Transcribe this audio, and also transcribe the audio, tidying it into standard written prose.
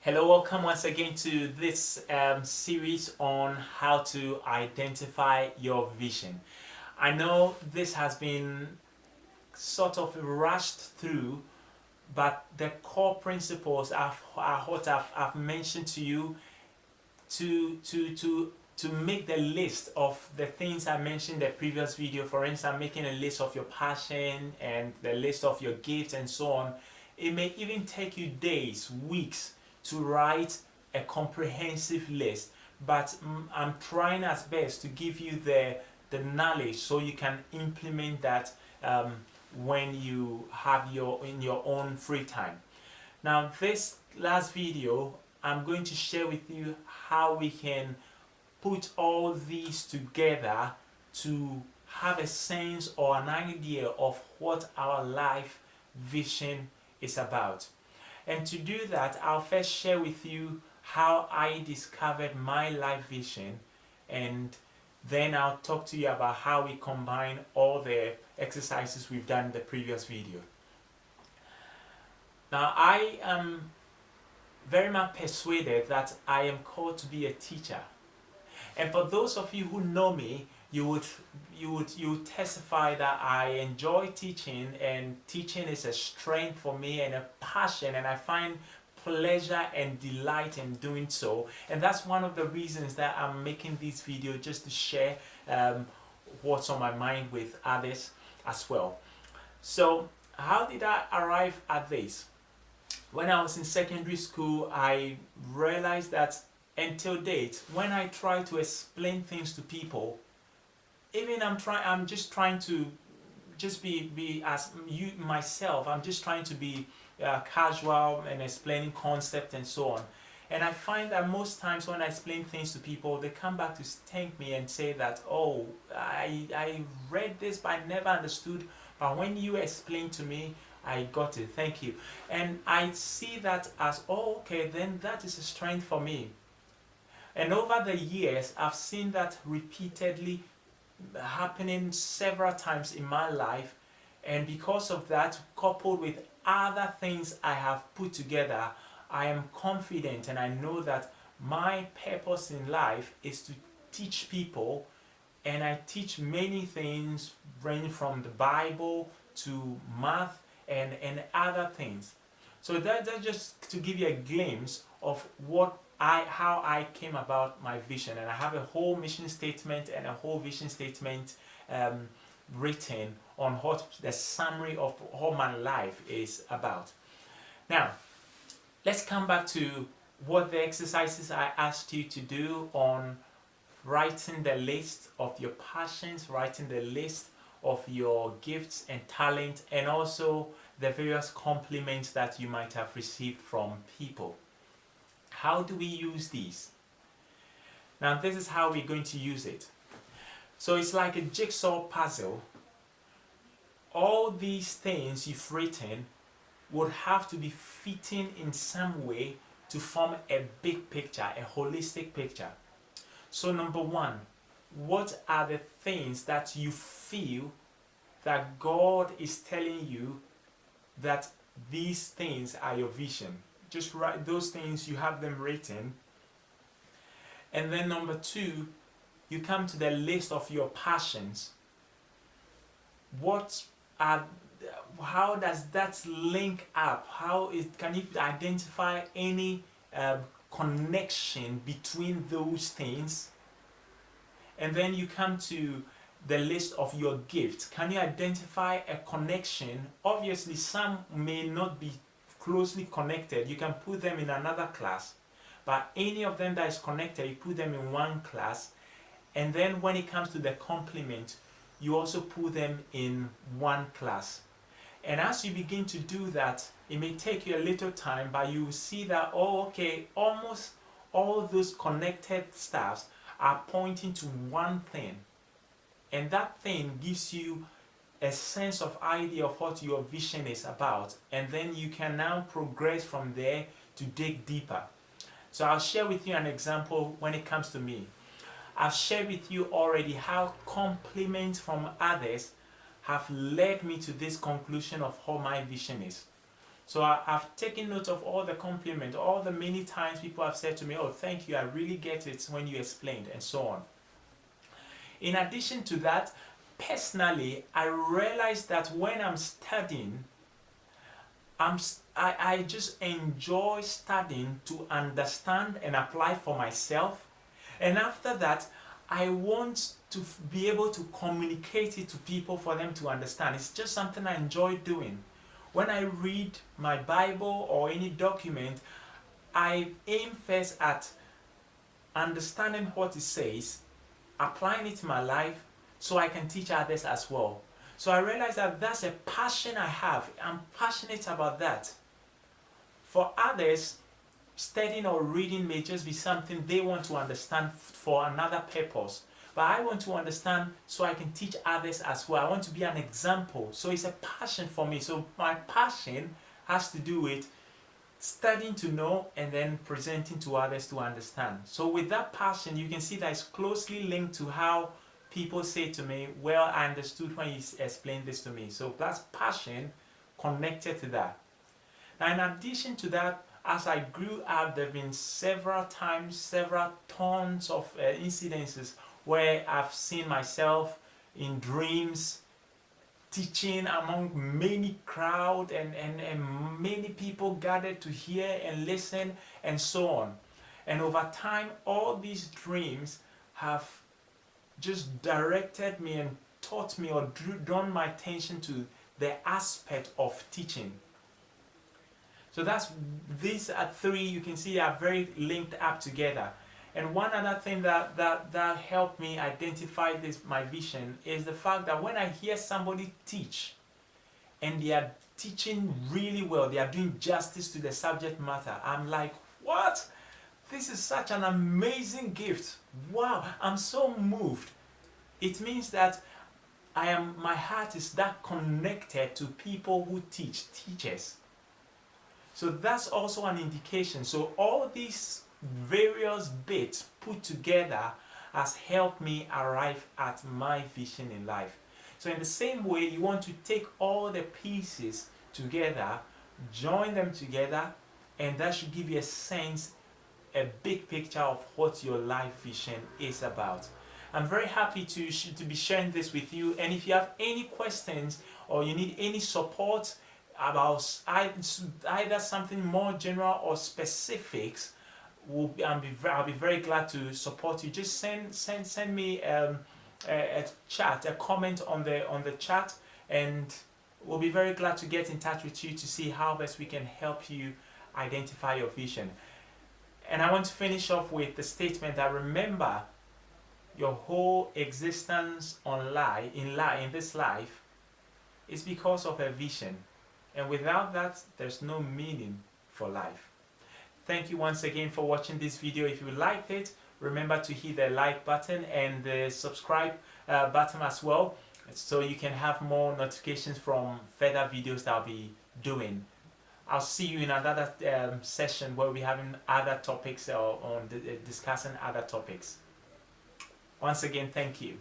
Hello, welcome once again to this series on how to identify your vision. I know this has been sort of rushed through, but the core principles are what I've mentioned to you to make the list of the things I mentioned in the previous video. For instance, making a list of your passion and the list of your gifts and so on. It may even take you days, weeks to write a comprehensive list, but I'm trying as best to give you the knowledge so you can implement that when you have in your own free time. Now, this last video, I'm going to share with you how we can put all these together to have a sense or an idea of what our life vision is about. And to do that, I'll first share with you how I discovered my life vision, and then I'll talk to you about how we combine all the exercises we've done in the previous video. Now, I am very much persuaded that I am called to be a teacher. And for those of you who know me, you would testify that I enjoy teaching, and teaching is a strength for me and a passion, and I find pleasure and delight in doing so. And that's one of the reasons that I'm making this video, just to share what's on my mind with others as well. So how did I arrive at this? When I was in secondary school, I realized that until date, when I try to explain things to people, even I'm just trying to just be as you myself. I'm just trying to be casual and explaining concept and so on. And I find that most times when I explain things to people, they come back to thank me and say that, oh, I read this but I never understood, but when you explained to me, I got it. Thank you. And I see that as, oh, okay, then that is a strength for me. And over the years, I've seen that repeatedly happening several times in my life, and because of that, coupled with other things I have put together, I am confident and I know that my purpose in life is to teach people, and I teach many things ranging from the Bible to math and other things. So that's just to give you a glimpse of how I came about my vision. And I have a whole mission statement and a whole vision statement written on what the summary of what my life is about. Now, let's come back to what the exercises I asked you to do on writing the list of your passions, writing the list of your gifts and talent, and also the various compliments that you might have received from people. How do we use these? Now, this is how we're going to use it. So it's like a jigsaw puzzle. All these things you've written would have to be fitting in some way to form a big picture, a holistic picture. So number one, what are the things that you feel that God is telling you that these things are your vision? Just write those things, you have them written. And then number two, you come to the list of your passions. How does that link up? Can you identify any connection between those things? And then you come to the list of your gifts. Can you identify a connection? Obviously, some may not be closely connected. You can put them in another class, but any of them that is connected, you put them in one class. And then when it comes to the complement, you also put them in one class. And as you begin to do that, it may take you a little time, but you will see that, oh, okay, almost all those connected stuffs are pointing to one thing. And that thing gives you a sense of idea of what your vision is about. And then you can now progress from there to dig deeper. So I'll share with you an example when it comes to me. I've shared with you already how compliments from others have led me to this conclusion of how my vision is. So I've taken note of all the compliment, all the many times people have said to me, oh, thank you, I really get it when you explained, and so on. In addition to that, personally, I realized that when I'm studying, I just enjoy studying to understand and apply for myself. And after that, I want to be able to communicate it to people for them to understand. It's just something I enjoy doing. When I read my Bible or any document, I aim first at understanding what it says, applying it to my life so I can teach others as well. So I realized that that's a passion I have. I'm passionate about that. For others, studying or reading may just be something they want to understand for another purpose. But I want to understand so I can teach others as well. I want to be an example. So it's a passion for me. So my passion has to do with studying to know and then presenting to others to understand. So with that passion, you can see that it's closely linked to how people say to me, well, I understood when you explained this to me. So that's passion connected to that. Now, in addition to that, as I grew up, there have been several times, several tons of incidences where I've seen myself in dreams teaching among many crowd and many people gathered to hear and listen and so on. And over time, all these dreams have just directed me and taught me or drawn my attention to the aspect of teaching. So these are three, you can see, are very linked up together. And one other thing that helped me identify my vision is the fact that when I hear somebody teach and they are teaching really well, they are doing justice to the subject matter, I'm like, what? This is such an amazing gift. Wow, I'm so moved. It means that my heart is that connected to people who teach, teachers. So that's also an indication. So all these various bits put together has helped me arrive at my vision in life. So in the same way, you want to take all the pieces together, join them together, and that should give you a sense, a big picture of what your life vision is about. I'm very happy to be sharing this with you, and if you have any questions or you need any support about either something more general or specifics, I'll be very glad to support you. Just send me a comment on the chat, and we'll be very glad to get in touch with you to see how best we can help you identify your vision. And I want to finish off with the statement that remember, your whole existence in this life is because of a vision, and without that, there's no meaning for life. Thank you once again for watching this video. If you liked it, remember to hit the like button and the subscribe button as well, so you can have more notifications from further videos that I'll be doing. I'll see you in another session where we're having other topics or discussing other topics. Once again, thank you.